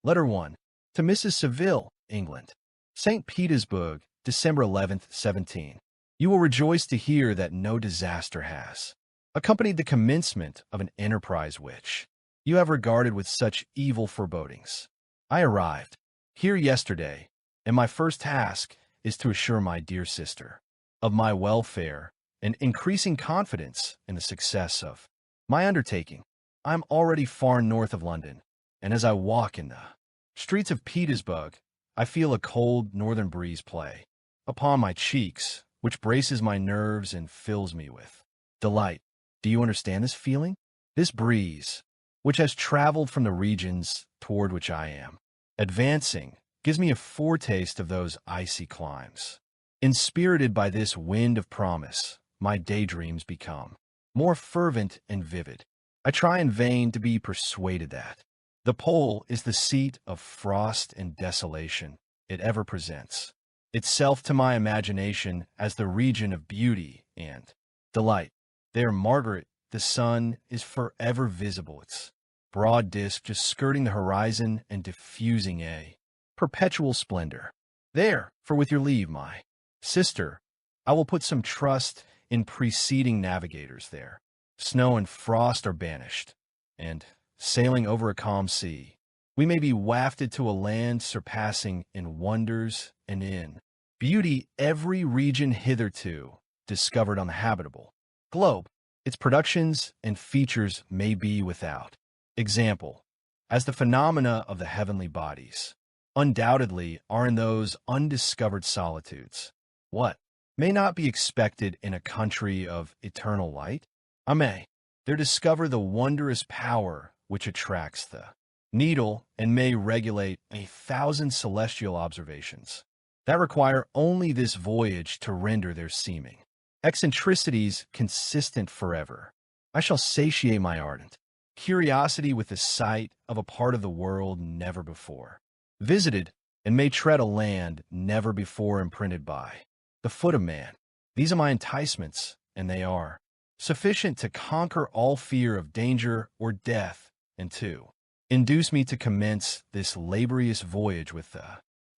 Letter 1. To Mrs. Seville, England. St. Petersburg, December 11th, 17. You will rejoice to hear that no disaster has accompanied the commencement of an enterprise which you have regarded with such evil forebodings. I arrived here yesterday, and my first task is to assure my dear sister of my welfare and increasing confidence in the success of my undertaking. I am already far north of London, and as I walk in the streets of Petersburg, I feel a cold northern breeze play upon my cheeks, which braces my nerves and fills me with delight. Do you understand this feeling? This breeze, which has traveled from the regions toward which I am advancing, gives me a foretaste of those icy climes. Inspirited by this wind of promise, my daydreams become more fervent and vivid. I try in vain to be persuaded that the pole is the seat of frost and desolation. It ever presents itself to my imagination as the region of beauty and delight. There, Margaret, the sun is forever visible, its broad disk just skirting the horizon and diffusing a perpetual splendor. There, for with your leave, my sister, I will put some trust in preceding navigators there. Snow and frost are banished, and, sailing over a calm sea, we may be wafted to a land surpassing in wonders and in beauty every region hitherto discovered on the habitable globe. Its productions and features may be without example, as the phenomena of the heavenly bodies undoubtedly are in those undiscovered solitudes. What may not be expected in a country of eternal light? I may there discover the wondrous power which attracts the needle and may regulate 1,000 celestial observations that require only this voyage to render their seeming eccentricities consistent forever. I shall satiate my ardent curiosity with the sight of a part of the world never before visited, and may tread a land never before imprinted by the foot of man. These are my enticements, and they are sufficient to conquer all fear of danger or death, and to induce me to commence this laborious voyage with the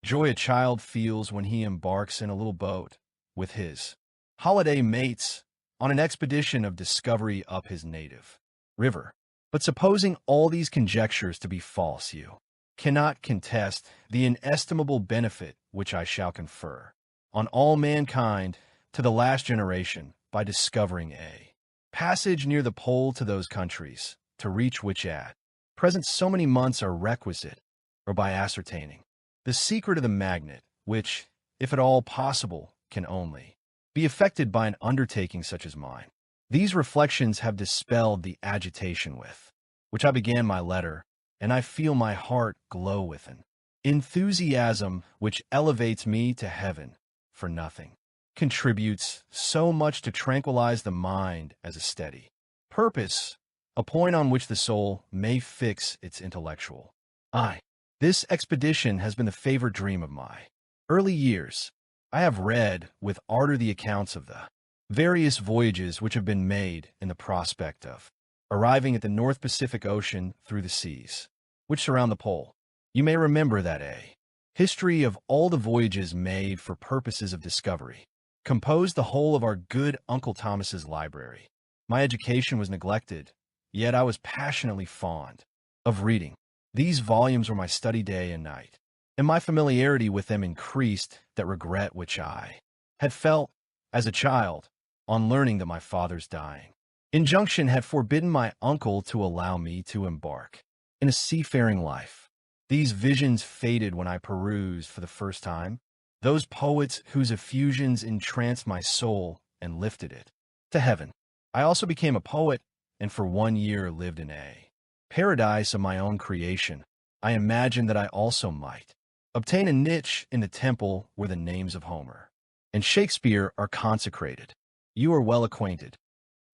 joy a child feels when he embarks in a little boat with his holiday mates on an expedition of discovery up his native river. But supposing all these conjectures to be false, you cannot contest the inestimable benefit which I shall confer on all mankind to the last generation by discovering a passage near the pole to those countries, to reach which at present so many months are requisite, or by ascertaining the secret of the magnet, which, if at all possible, can only be effected by an undertaking such as mine. These reflections have dispelled the agitation with which I began my letter, and I feel my heart glow with an enthusiasm which elevates me to heaven, for nothing contributes so much to tranquilize the mind as a steady purpose, a point on which the soul may fix its intellectual eye. This expedition has been the favorite dream of my early years. I have read with ardor the accounts of the various voyages which have been made in the prospect of arriving at the North Pacific Ocean through the seas which surround the pole. You may remember that a history of all the voyages made for purposes of discovery composed the whole of our good Uncle Thomas's library. My education was neglected, yet I was passionately fond of reading. These volumes were my study day and night, and my familiarity with them increased that regret which I had felt as a child on learning that my father's dying injunction had forbidden my uncle to allow me to embark in a seafaring life. These visions faded when I perused for the first time those poets whose effusions entranced my soul and lifted it to heaven. I also became a poet, and for 1 year lived in a paradise of my own creation. I imagined that I also might obtain a niche in the temple where the names of Homer and Shakespeare are consecrated. You are well acquainted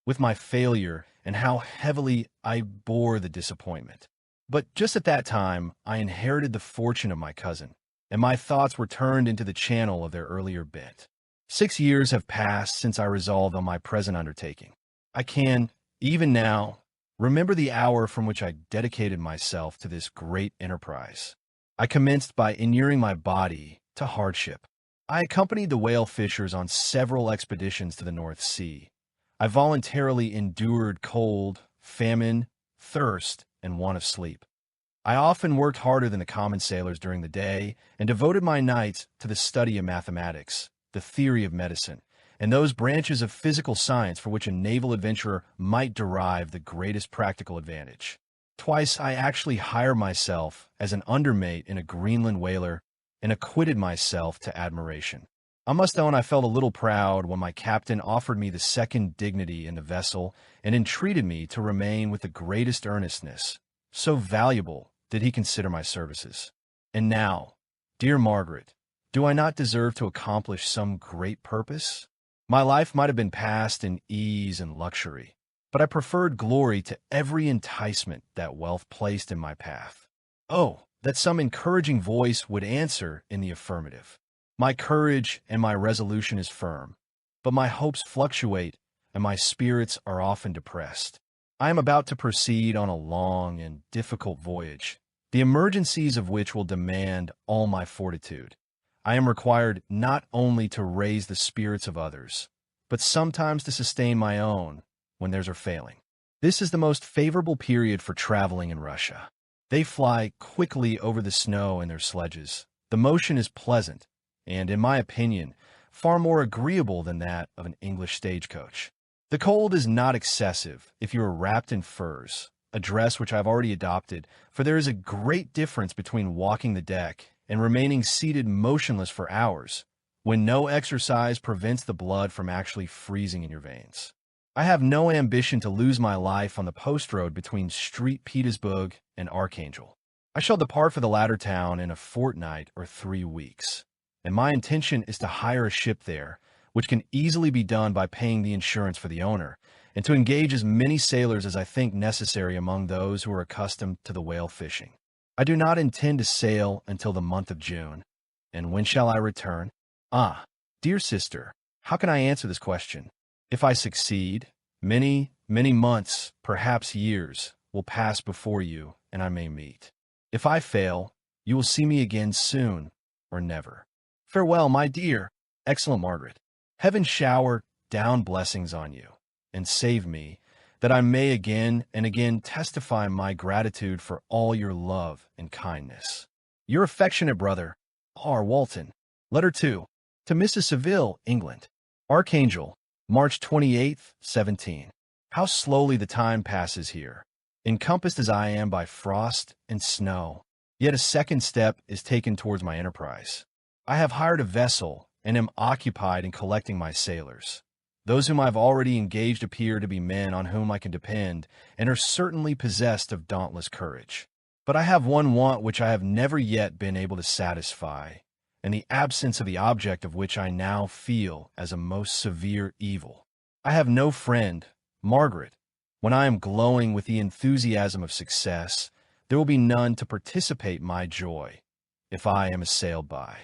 with my failure and how heavily I bore the disappointment. But just at that time, I inherited the fortune of my cousin, and my thoughts were turned into the channel of their earlier bent. 6 years have passed since I resolved on my present undertaking. I can, even now, Remember the hour from which I dedicated myself to this great enterprise. I commenced by inuring my body to hardship. I accompanied the whale fishers on several expeditions to the North Sea. I voluntarily endured cold, famine, thirst, and want of sleep. I often worked harder than the common sailors during the day and devoted my nights to the study of mathematics, the theory of medicine, and those branches of physical science for which a naval adventurer might derive the greatest practical advantage. Twice I actually hired myself as an undermate in a Greenland whaler and acquitted myself to admiration. I must own I felt a little proud when my captain offered me the second dignity in the vessel and entreated me to remain with the greatest earnestness. So valuable did he consider my services. And now, dear Margaret, do I not deserve to accomplish some great purpose? My life might have been passed in ease and luxury, but I preferred glory to every enticement that wealth placed in my path. Oh, that some encouraging voice would answer in the affirmative. My courage and my resolution is firm, but my hopes fluctuate and my spirits are often depressed. I am about to proceed on a long and difficult voyage, the emergencies of which will demand all my fortitude. I am required not only to raise the spirits of others, but sometimes to sustain my own when theirs are failing. This is the most favorable period for traveling in Russia. They fly quickly over the snow in their sledges. The motion is pleasant, and, in my opinion, far more agreeable than that of an English stagecoach. The cold is not excessive if you are wrapped in furs, a dress which I have already adopted, for there is a great difference between walking the deck and remaining seated motionless for hours, when no exercise prevents the blood from actually freezing in your veins. I have no ambition to lose my life on the post road between St. Petersburg and Archangel. I shall depart for the latter town in a fortnight or 3 weeks, and my intention is to hire a ship there, which can easily be done by paying the insurance for the owner, and to engage as many sailors as I think necessary among those who are accustomed to the whale fishing. I do not intend to sail until the month of June. And when shall I return? Ah, dear sister, how can I answer this question? If I succeed, many, many months, perhaps years, will pass before you, and I may meet. If I fail, you will see me again soon, or never. Farewell, my dear, excellent Margaret. Heaven shower down blessings on you, and save me, that I may again and again testify my gratitude for all your love and kindness. Your affectionate brother, R. Walton. Letter 2. To Mrs. Seville, England. Archangel, March 28, 17. How slowly the time passes here, encompassed as I am by frost and snow. Yet a second step is taken towards my enterprise. I have hired a vessel and am occupied in collecting my sailors. Those whom I have already engaged appear to be men on whom I can depend and are certainly possessed of dauntless courage. But I have one want which I have never yet been able to satisfy, and the absence of the object of which I now feel as a most severe evil. I have no friend, Margaret. When I am glowing with the enthusiasm of success, there will be none to participate my joy if I am assailed by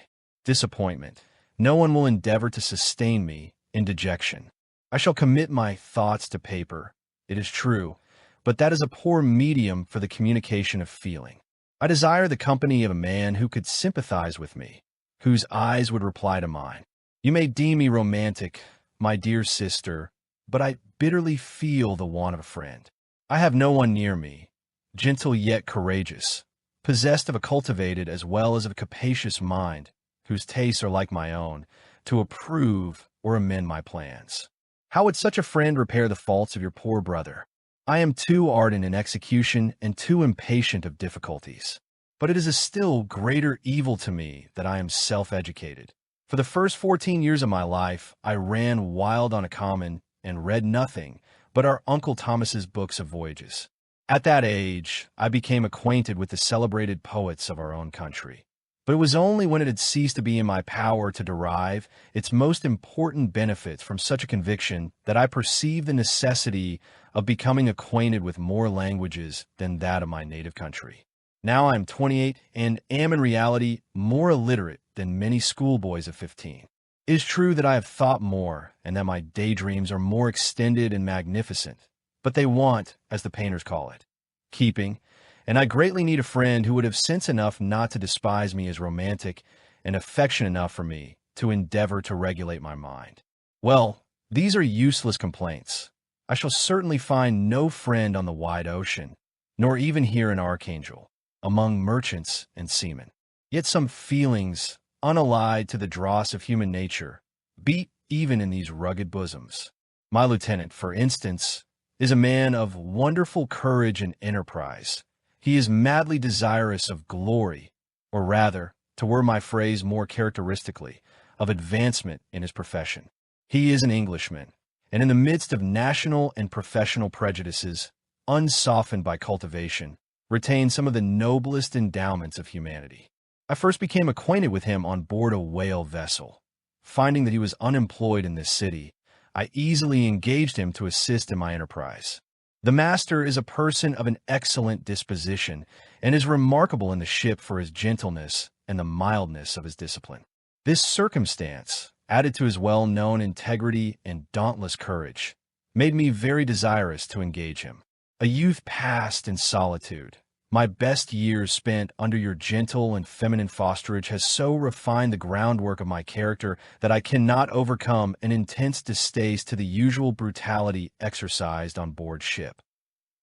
disappointment. No one will endeavor to sustain me in dejection. I shall commit my thoughts to paper, it is true, but that is a poor medium for the communication of feeling. I desire the company of a man who could sympathize with me, whose eyes would reply to mine. You may deem me romantic, my dear sister, but I bitterly feel the want of a friend. I have no one near me, gentle yet courageous, possessed of a cultivated as well as of a capacious mind, whose tastes are like my own, to approve or amend my plans. How would such a friend repair the faults of your poor brother? I am too ardent in execution and too impatient of difficulties. But it is a still greater evil to me that I am self-educated. For the first 14 years of my life, I ran wild on a common and read nothing but our Uncle Thomas's books of voyages. At that age, I became acquainted with the celebrated poets of our own country. But it was only when it had ceased to be in my power to derive its most important benefits from such a conviction that I perceived the necessity of becoming acquainted with more languages than that of my native country. Now I am 28 and am in reality more illiterate than many schoolboys of 15. It is true that I have thought more and that my daydreams are more extended and magnificent, but they want, as the painters call it, keeping, and I greatly need a friend who would have sense enough not to despise me as romantic and affection enough for me to endeavor to regulate my mind. Well, these are useless complaints. I shall certainly find no friend on the wide ocean, nor even here in Archangel, among merchants and seamen. Yet some feelings, unallied to the dross of human nature, beat even in these rugged bosoms. My lieutenant, for instance, is a man of wonderful courage and enterprise. He is madly desirous of glory, or rather, to word my phrase more characteristically, of advancement in his profession. He is an Englishman, and in the midst of national and professional prejudices, unsoftened by cultivation, retains some of the noblest endowments of humanity. I first became acquainted with him on board a whale vessel. Finding that he was unemployed in this city, I easily engaged him to assist in my enterprise. The master is a person of an excellent disposition and is remarkable in the ship for his gentleness and the mildness of his discipline. This circumstance, added to his well-known integrity and dauntless courage, made me very desirous to engage him. A youth passed in solitude, my best years spent under your gentle and feminine fosterage has so refined the groundwork of my character that I cannot overcome an intense distaste to the usual brutality exercised on board ship.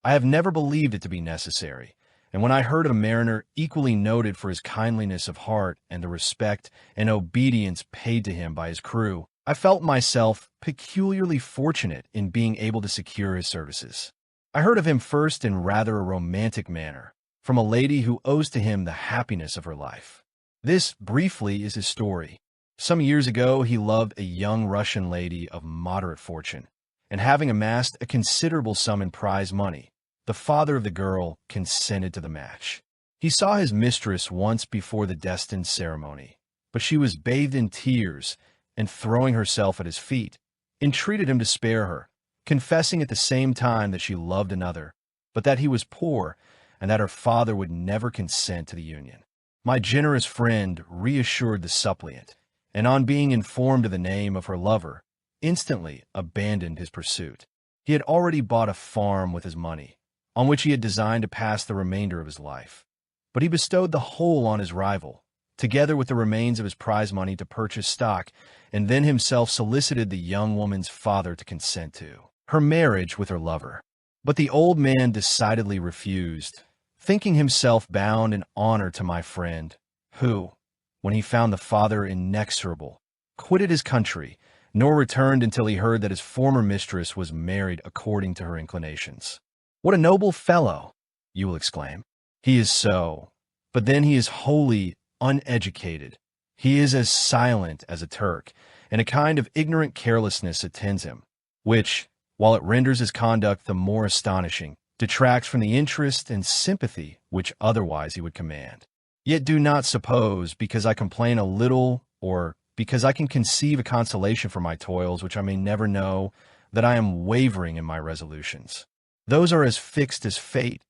I have never believed it to be necessary, and when I heard of a mariner equally noted for his kindliness of heart and the respect and obedience paid to him by his crew, I felt myself peculiarly fortunate in being able to secure his services. I heard of him first in rather a romantic manner, from a lady who owes to him the happiness of her life. This, briefly, is his story. Some years ago, he loved a young Russian lady of moderate fortune, and having amassed a considerable sum in prize money, the father of the girl consented to the match. He saw his mistress once before the destined ceremony, but she was bathed in tears and, throwing herself at his feet, entreated him to spare her, confessing at the same time that she loved another, but that he was poor and that her father would never consent to the union. My generous friend reassured the suppliant, and on being informed of the name of her lover, instantly abandoned his pursuit. He had already bought a farm with his money, on which he had designed to pass the remainder of his life. But he bestowed the whole on his rival, together with the remains of his prize money to purchase stock, and then himself solicited the young woman's father to consent to her marriage with her lover. But the old man decidedly refused, thinking himself bound in honor to my friend, who, when he found the father inexorable, quitted his country, nor returned until he heard that his former mistress was married according to her inclinations. What a noble fellow, you will exclaim. He is so, but then he is wholly uneducated. He is as silent as a Turk, and a kind of ignorant carelessness attends him, which, while it renders his conduct the more astonishing, detracts from the interest and sympathy which otherwise he would command. Yet do not suppose, because I complain a little, or because I can conceive a consolation for my toils which I may never know, that I am wavering in my resolutions. Those are as fixed as fate,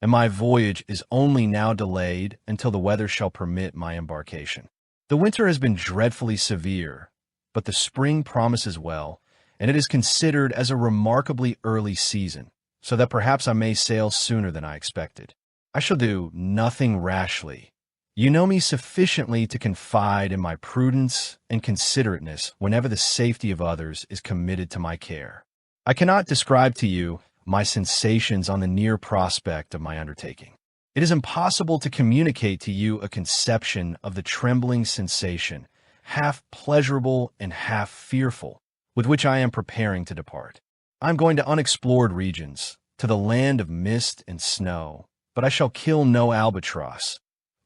and my voyage is only now delayed until the weather shall permit my embarkation. The winter has been dreadfully severe, but the spring promises well, and it is considered as a remarkably early season, so that perhaps I may sail sooner than I expected. I shall do nothing rashly. You know me sufficiently to confide in my prudence and considerateness whenever the safety of others is committed to my care. I cannot describe to you my sensations on the near prospect of my undertaking. It is impossible to communicate to you a conception of the trembling sensation, half pleasurable and half fearful, with which I am preparing to depart. I am going to unexplored regions, to the land of mist and snow, but I shall kill no albatross.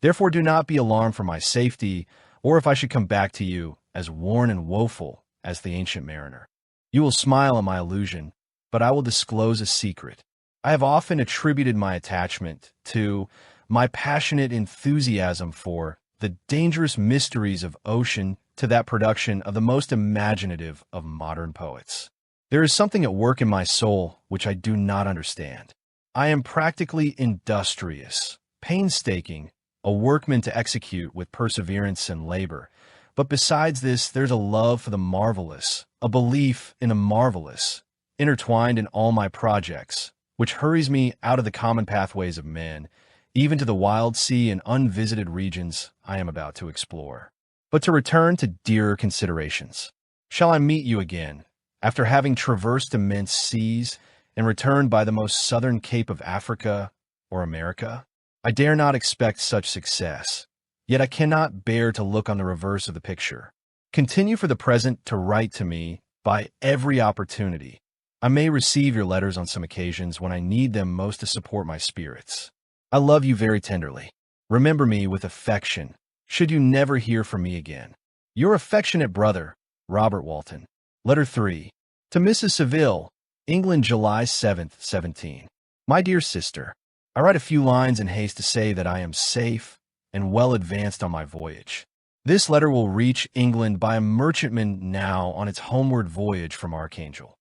Therefore do not be alarmed for my safety, or if I should come back to you as worn and woeful as the ancient mariner. You will smile at my illusion, but I will disclose a secret. I have often attributed my attachment to my passionate enthusiasm for the dangerous mysteries of ocean to that production of the most imaginative of modern poets. There is something at work in my soul which I do not understand. I am practically industrious, painstaking, a workman to execute with perseverance and labor. But besides this, there's a love for the marvelous, a belief in the marvelous, intertwined in all my projects, which hurries me out of the common pathways of men, even to the wild sea and unvisited regions I am about to explore. But to return to dearer considerations, shall I meet you again, after having traversed immense seas and returned by the most southern cape of Africa or America? I dare not expect such success, yet I cannot bear to look on the reverse of the picture. Continue for the present to write to me by every opportunity. I may receive your letters on some occasions when I need them most to support my spirits. I love you very tenderly. Remember me with affection, should you never hear from me again. Your affectionate brother, Robert Walton. Letter 3. To Mrs. Seville, England, July 7th, 17. My dear sister, I write a few lines in haste to say that I am safe and well advanced on my voyage. This letter will reach England by a merchantman now on its homeward voyage from Archangel.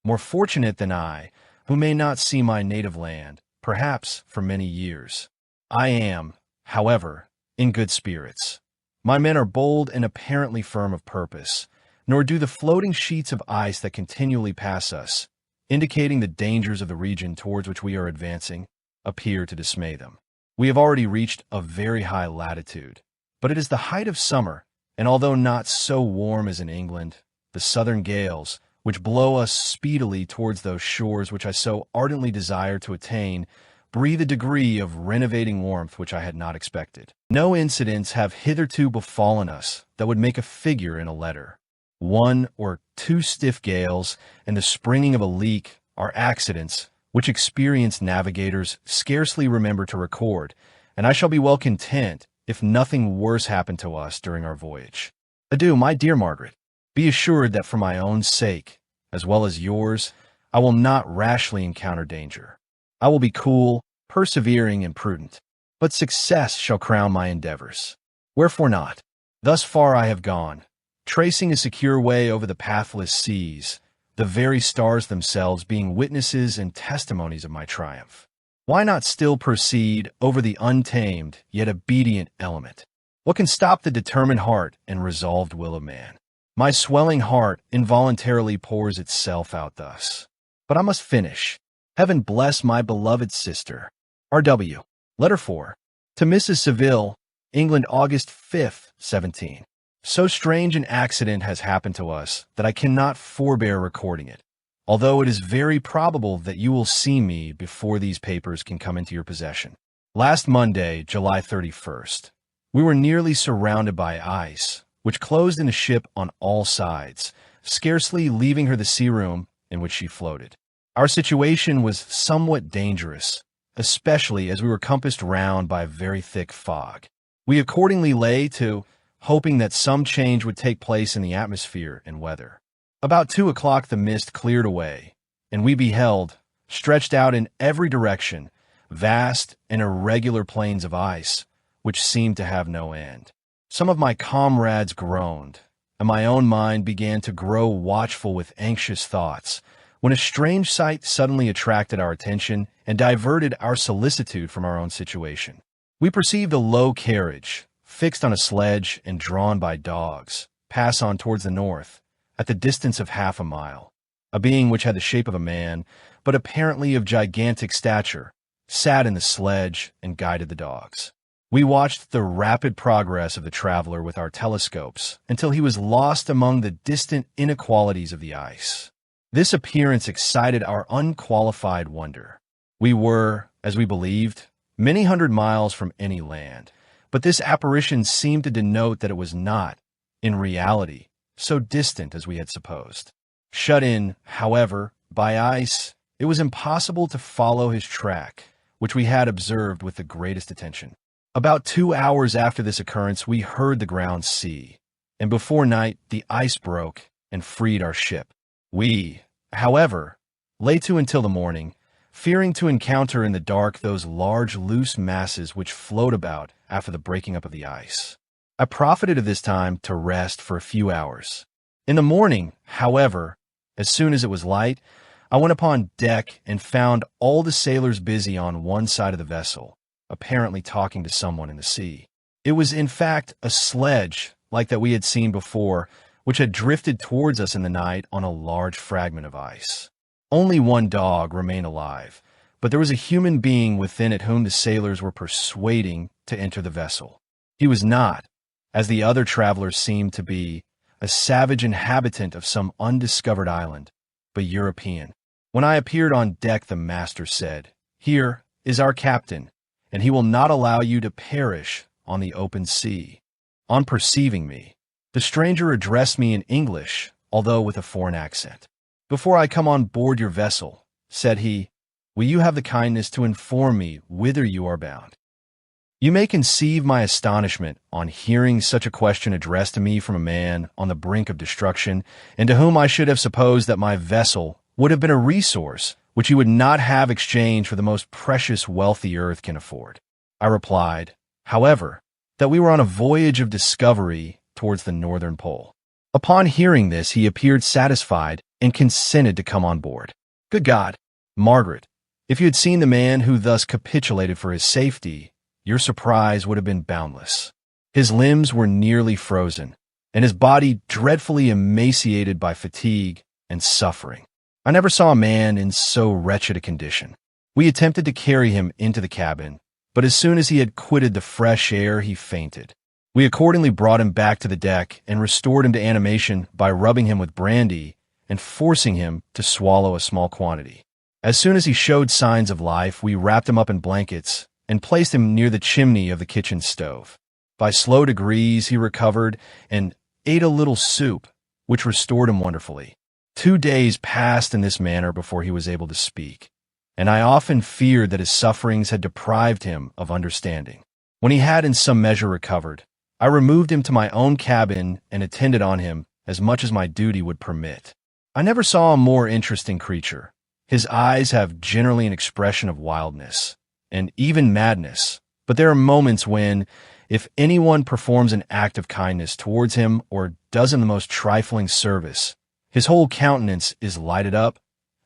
More fortunate than I, who may not see my native land, perhaps for many years. I am, however, in good spirits. My men are bold and apparently firm of purpose, nor do the floating sheets of ice that continually pass us, indicating the dangers of the region towards which we are advancing, appear to dismay them. We have already reached a very high latitude, but it is the height of summer, and although not so warm as in England, the southern gales, which blow us speedily towards those shores which I so ardently desire to attain, breathe a degree of renovating warmth which I had not expected. No incidents have hitherto befallen us that would make a figure in a letter. 1 or 2 stiff gales and the springing of a leak are accidents which experienced navigators scarcely remember to record, and I shall be well content if nothing worse happened to us during our voyage. Adieu, my dear Margaret. Be assured that for my own sake, as well as yours, I will not rashly encounter danger. I will be cool, persevering, and prudent, but success shall crown my endeavors. Wherefore not? Thus far I have gone, tracing a secure way over the pathless seas, the very stars themselves being witnesses and testimonies of my triumph. Why not still proceed over the untamed yet obedient element? What can stop the determined heart and resolved will of man? My swelling heart involuntarily pours itself out thus. But I must finish. Heaven bless my beloved sister. R.W. Letter 4. To Mrs. Seville, England, August 5th, 17. So strange an accident has happened to us that I cannot forbear recording it, although it is very probable that you will see me before these papers can come into your possession. Last Monday, July 31st, we were nearly surrounded by ice, which closed in the ship on all sides, scarcely leaving her the sea room in which she floated. Our situation was somewhat dangerous, especially as we were compassed round by a very thick fog. We accordingly lay to, hoping that some change would take place in the atmosphere and weather. About 2 o'clock the mist cleared away, and we beheld, stretched out in every direction, vast and irregular plains of ice, which seemed to have no end. Some of my comrades groaned, and my own mind began to grow watchful with anxious thoughts, when a strange sight suddenly attracted our attention and diverted our solicitude from our own situation. We perceived a low carriage, fixed on a sledge and drawn by dogs, pass on towards the north, at the distance of half a mile. A being which had the shape of a man, but apparently of gigantic stature, sat in the sledge and guided the dogs. We watched the rapid progress of the traveler with our telescopes until he was lost among the distant inequalities of the ice. This appearance excited our unqualified wonder. We were, as we believed, many hundred miles from any land, but this apparition seemed to denote that it was not, in reality, so distant as we had supposed. Shut in, however, by ice, it was impossible to follow his track, which we had observed with the greatest attention. About 2 hours after this occurrence, we heard the ground sea, and before night the ice broke and freed our ship. We, however, lay to until the morning, fearing to encounter in the dark those large loose masses which float about after the breaking up of the ice. I profited of this time to rest for a few hours. In the morning, however, as soon as it was light, I went upon deck and found all the sailors busy on one side of the vessel, apparently talking to someone in the sea. It was in fact a sledge, like that we had seen before, which had drifted towards us in the night on a large fragment of ice. Only one dog remained alive, but there was a human being within it whom the sailors were persuading to enter the vessel. He was not, as the other travelers seemed to be, a savage inhabitant of some undiscovered island, but European. When I appeared on deck, the master said, "Here is our captain, and he will not allow you to perish on the open sea." On perceiving me, the stranger addressed me in English, although with a foreign accent. "Before I come on board your vessel," said he, "will you have the kindness to inform me whither you are bound?" You may conceive my astonishment on hearing such a question addressed to me from a man on the brink of destruction, and to whom I should have supposed that my vessel would have been a resource which he would not have exchanged for the most precious wealth the earth can afford. I replied, however, that we were on a voyage of discovery towards the northern pole. Upon hearing this, he appeared satisfied and consented to come on board. Good God, Margaret, if you had seen the man who thus capitulated for his safety, your surprise would have been boundless. His limbs were nearly frozen, and his body dreadfully emaciated by fatigue and suffering. I never saw a man in so wretched a condition. We attempted to carry him into the cabin, but as soon as he had quitted the fresh air, he fainted. We accordingly brought him back to the deck and restored him to animation by rubbing him with brandy and forcing him to swallow a small quantity. As soon as he showed signs of life, we wrapped him up in blankets and placed him near the chimney of the kitchen stove. By slow degrees, he recovered and ate a little soup, which restored him wonderfully. 2 days passed in this manner before he was able to speak, and I often feared that his sufferings had deprived him of understanding. When he had in some measure recovered, I removed him to my own cabin and attended on him as much as my duty would permit. I never saw a more interesting creature. His eyes have generally an expression of wildness and even madness, but there are moments when, if anyone performs an act of kindness towards him or does him the most trifling service, his whole countenance is lighted up,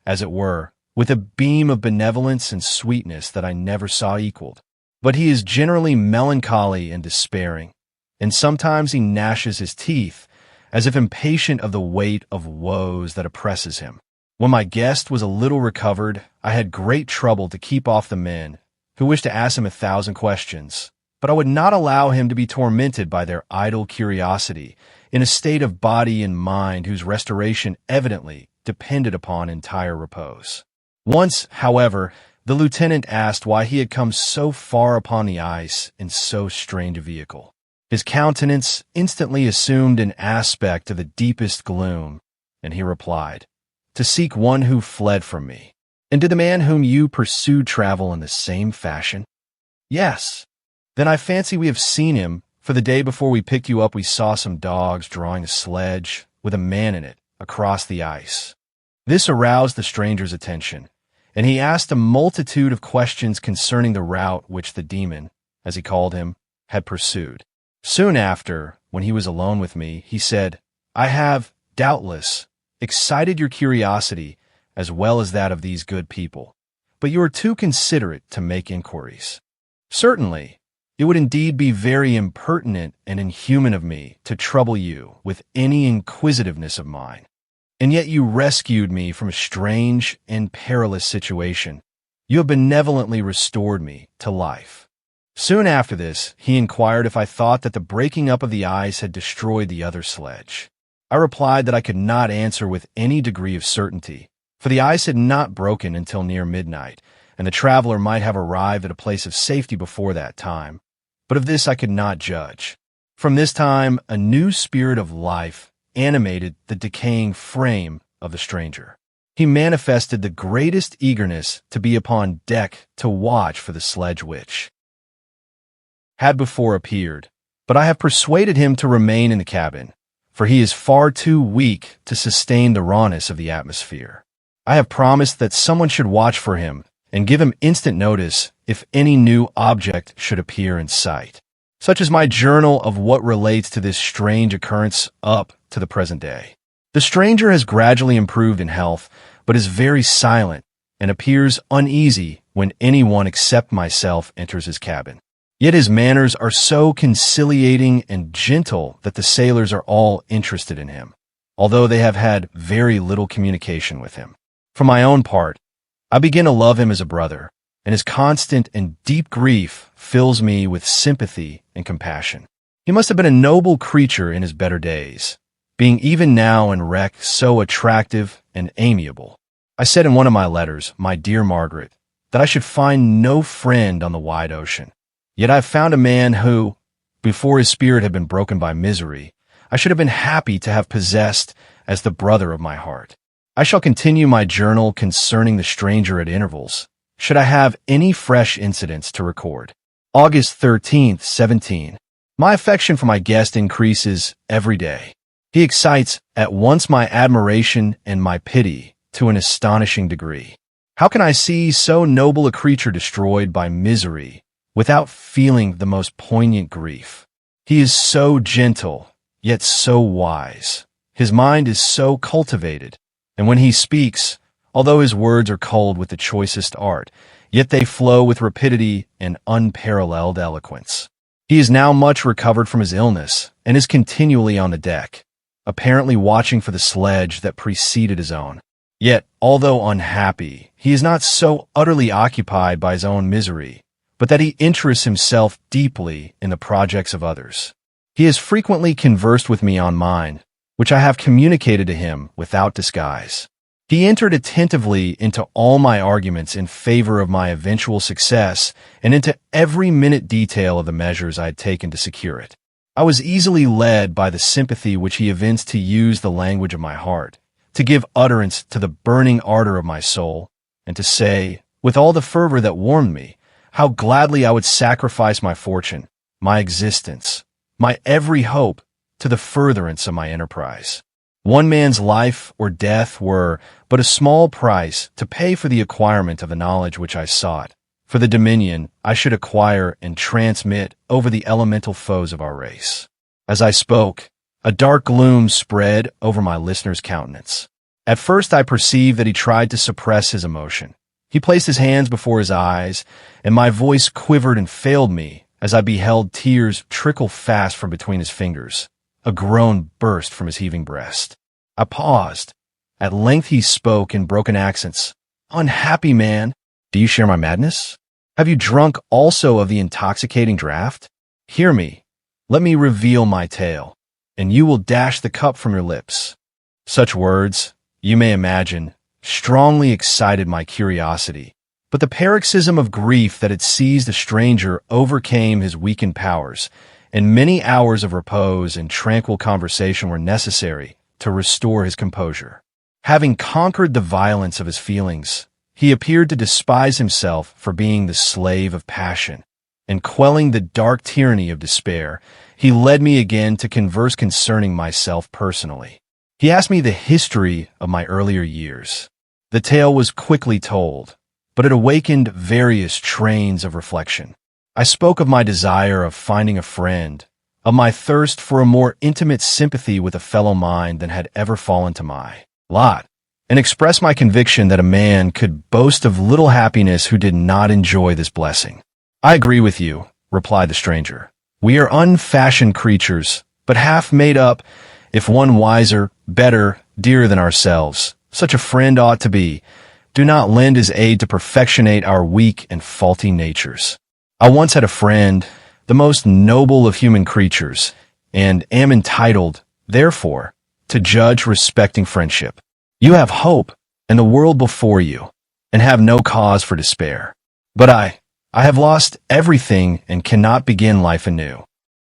as it were, with a beam of benevolence and sweetness that I never saw equaled. But he is generally melancholy and despairing, and sometimes he gnashes his teeth, as if impatient of the weight of woes that oppresses him. When my guest was a little recovered, I had great trouble to keep off the men who wished to ask him 1,000 questions, but I would not allow him to be tormented by their idle curiosity in a state of body and mind whose restoration evidently depended upon entire repose. Once, however, the lieutenant asked why he had come so far upon the ice in so strange a vehicle. His countenance instantly assumed an aspect of the deepest gloom, and he replied, "To seek one who fled from me." "And did the man whom you pursued travel in the same fashion?" "Yes." "Then I fancy we have seen him, for the day before we picked you up we saw some dogs drawing a sledge with a man in it across the ice." This aroused the stranger's attention, and he asked a multitude of questions concerning the route which the demon, as he called him, had pursued. Soon after, when he was alone with me, he said, "I have, doubtless, excited your curiosity as well as that of these good people, but you are too considerate to make inquiries." "Certainly, it would indeed be very impertinent and inhuman of me to trouble you with any inquisitiveness of mine, and yet you rescued me from a strange and perilous situation. You have benevolently restored me to life." Soon after this, he inquired if I thought that the breaking up of the ice had destroyed the other sledge. I replied that I could not answer with any degree of certainty, for the ice had not broken until near midnight, and the traveler might have arrived at a place of safety before that time, but of this I could not judge. From this time, a new spirit of life animated the decaying frame of the stranger. He manifested the greatest eagerness to be upon deck to watch for the sledge which had before appeared, but I have persuaded him to remain in the cabin, for he is far too weak to sustain the rawness of the atmosphere. I have promised that someone should watch for him and give him instant notice if any new object should appear in sight. Such is my journal of what relates to this strange occurrence up to the present day. The stranger has gradually improved in health, but is very silent and appears uneasy when anyone except myself enters his cabin. Yet his manners are so conciliating and gentle that the sailors are all interested in him, although they have had very little communication with him. For my own part, I begin to love him as a brother, and his constant and deep grief fills me with sympathy and compassion. He must have been a noble creature in his better days, being even now in wreck so attractive and amiable. I said in one of my letters, my dear Margaret, that I should find no friend on the wide ocean. Yet I have found a man who, before his spirit had been broken by misery, I should have been happy to have possessed as the brother of my heart. I shall continue my journal concerning the stranger at intervals, should I have any fresh incidents to record. August 13th, 17. My affection for my guest increases every day. He excites at once my admiration and my pity to an astonishing degree. How can I see so noble a creature destroyed by misery without feeling the most poignant grief? He is so gentle, yet so wise. His mind is so cultivated, and when he speaks, although his words are culled with the choicest art, yet they flow with rapidity and unparalleled eloquence. He is now much recovered from his illness and is continually on the deck, apparently watching for the sledge that preceded his own. Yet, although unhappy, he is not so utterly occupied by his own misery, but that he interests himself deeply in the projects of others. He has frequently conversed with me on mine, which I have communicated to him without disguise. He entered attentively into all my arguments in favor of my eventual success and into every minute detail of the measures I had taken to secure it. I was easily led by the sympathy which he evinced to use the language of my heart, to give utterance to the burning ardor of my soul, and to say, with all the fervor that warmed me, how gladly I would sacrifice my fortune, my existence, my every hope, to the furtherance of my enterprise. One man's life or death were but a small price to pay for the acquirement of the knowledge which I sought, for the dominion I should acquire and transmit over the elemental foes of our race. As I spoke, a dark gloom spread over my listener's countenance. At first I perceived that he tried to suppress his emotion. He placed his hands before his eyes, and my voice quivered and failed me as I beheld tears trickle fast from between his fingers. A groan burst from his heaving breast. I paused. At length he spoke in broken accents. "Unhappy man, do you share my madness? Have you drunk also of the intoxicating draught? Hear me. Let me reveal my tale, and you will dash the cup from your lips." Such words, you may imagine, strongly excited my curiosity, but the paroxysm of grief that had seized the stranger overcame his weakened powers, and many hours of repose and tranquil conversation were necessary to restore his composure. Having conquered the violence of his feelings, he appeared to despise himself for being the slave of passion, and quelling the dark tyranny of despair, he led me again to converse concerning myself personally. He asked me the history of my earlier years. The tale was quickly told, but it awakened various trains of reflection. I spoke of my desire of finding a friend, of my thirst for a more intimate sympathy with a fellow mind than had ever fallen to my lot, and expressed my conviction that a man could boast of little happiness who did not enjoy this blessing. "I agree with you," replied the stranger. "We are unfashioned creatures, but half made up, if one wiser, better, dearer than ourselves. Such a friend ought to be. Do not lend his aid to perfectionate our weak and faulty natures. I once had a friend, the most noble of human creatures, and am entitled, therefore, to judge respecting friendship. You have hope and the world before you, and have no cause for despair. But I have lost everything and cannot begin life anew."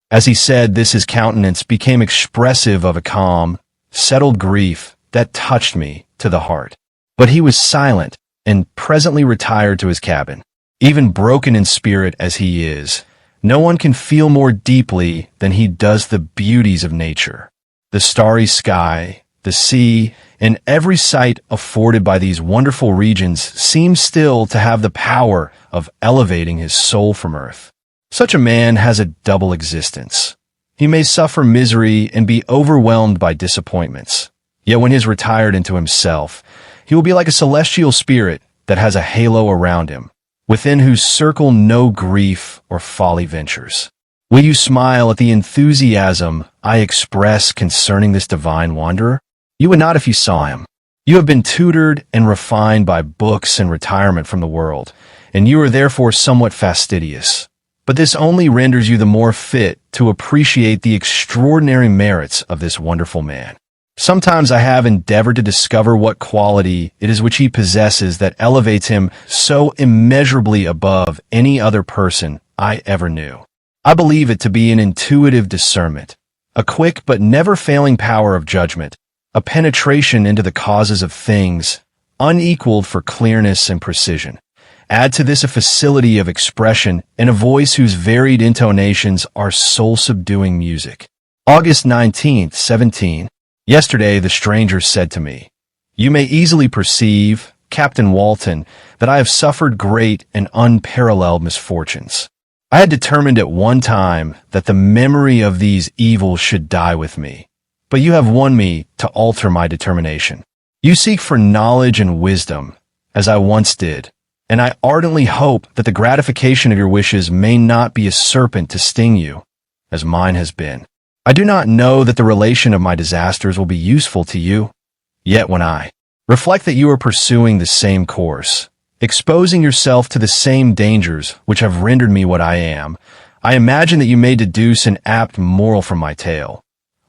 As he said this, his countenance became expressive of a calm, settled grief that touched me to the heart. But he was silent and presently retired to his cabin. Even broken in spirit as he is, no one can feel more deeply than he does the beauties of nature. The starry sky, the sea, and every sight afforded by these wonderful regions seems still to have the power of elevating his soul from earth. Such a man has a double existence. He may suffer misery and be overwhelmed by disappointments, yet when he is retired into himself, he will be like a celestial spirit that has a halo around him, within whose circle no grief or folly ventures. Will you smile at the enthusiasm I express concerning this divine wanderer? You would not if you saw him. You have been tutored and refined by books and retirement from the world, and you are therefore somewhat fastidious. But this only renders you the more fit to appreciate the extraordinary merits of this wonderful man. Sometimes I have endeavored to discover what quality it is which he possesses that elevates him so immeasurably above any other person I ever knew. I believe it to be an intuitive discernment, a quick but never-failing power of judgment, a penetration into the causes of things, unequaled for clearness and precision. Add to this a facility of expression and a voice whose varied intonations are soul-subduing music. August 19th, 17. Yesterday the stranger said to me, "You may easily perceive, Captain Walton, that I have suffered great and unparalleled misfortunes. I had determined at one time that the memory of these evils should die with me. But you have won me to alter my determination. You seek for knowledge and wisdom, as I once did, and I ardently hope that the gratification of your wishes may not be a serpent to sting you, as mine has been. I do not know that the relation of my disasters will be useful to you, yet when I reflect that you are pursuing the same course, exposing yourself to the same dangers which have rendered me what I am, I imagine that you may deduce an apt moral from my tale,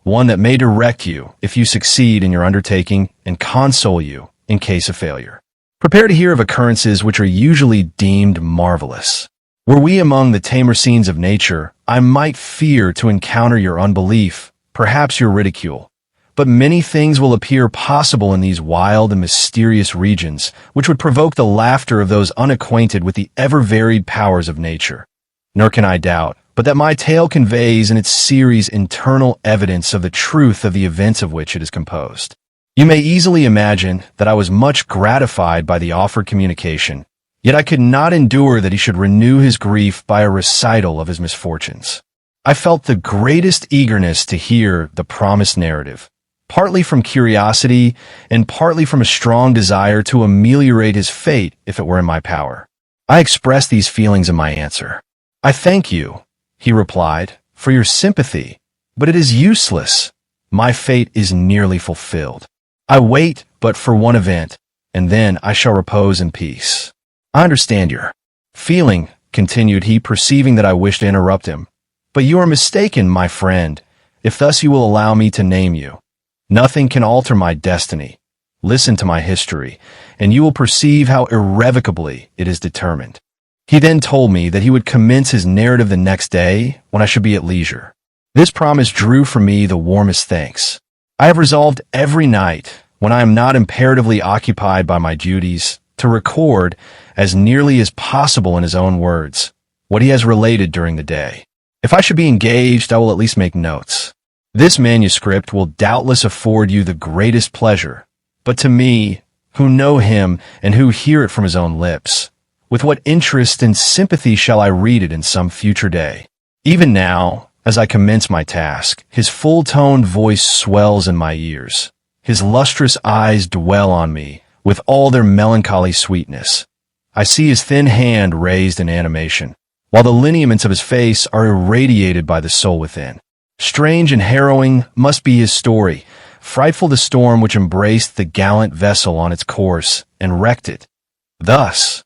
one that may direct you if you succeed in your undertaking and console you in case of failure. Prepare to hear of occurrences which are usually deemed marvelous. Were we among the tamer scenes of nature, I might fear to encounter your unbelief, perhaps your ridicule. But many things will appear possible in these wild and mysterious regions, which would provoke the laughter of those unacquainted with the ever-varied powers of nature. Nor can I doubt but that my tale conveys in its series internal evidence of the truth of the events of which it is composed. You may easily imagine that I was much gratified by the offered communication, yet I could not endure that he should renew his grief by a recital of his misfortunes. I felt the greatest eagerness to hear the promised narrative, partly from curiosity and partly from a strong desire to ameliorate his fate if it were in my power. I expressed these feelings in my answer. "I thank you," he replied, "for your sympathy, but it is useless. My fate is nearly fulfilled. I wait but for one event, and then I shall repose in peace." "I understand your feeling," continued he, perceiving that I wished to interrupt him. "But you are mistaken, my friend, if thus you will allow me to name you. Nothing can alter my destiny. Listen to my history, and you will perceive how irrevocably it is determined." He then told me that he would commence his narrative the next day when I should be at leisure. This promise drew from me the warmest thanks. I have resolved every night, when I am not imperatively occupied by my duties, to record, as nearly as possible in his own words, what he has related during the day. If I should be engaged, I will at least make notes. This manuscript will doubtless afford you the greatest pleasure, but to me, who know him and who hear it from his own lips, with what interest and sympathy shall I read it in some future day? Even now, as I commence my task, his full-toned voice swells in my ears. His lustrous eyes dwell on me with all their melancholy sweetness. I see his thin hand raised in animation, while the lineaments of his face are irradiated by the soul within. Strange and harrowing must be his story, frightful the storm which embraced the gallant vessel on its course and wrecked it. Thus,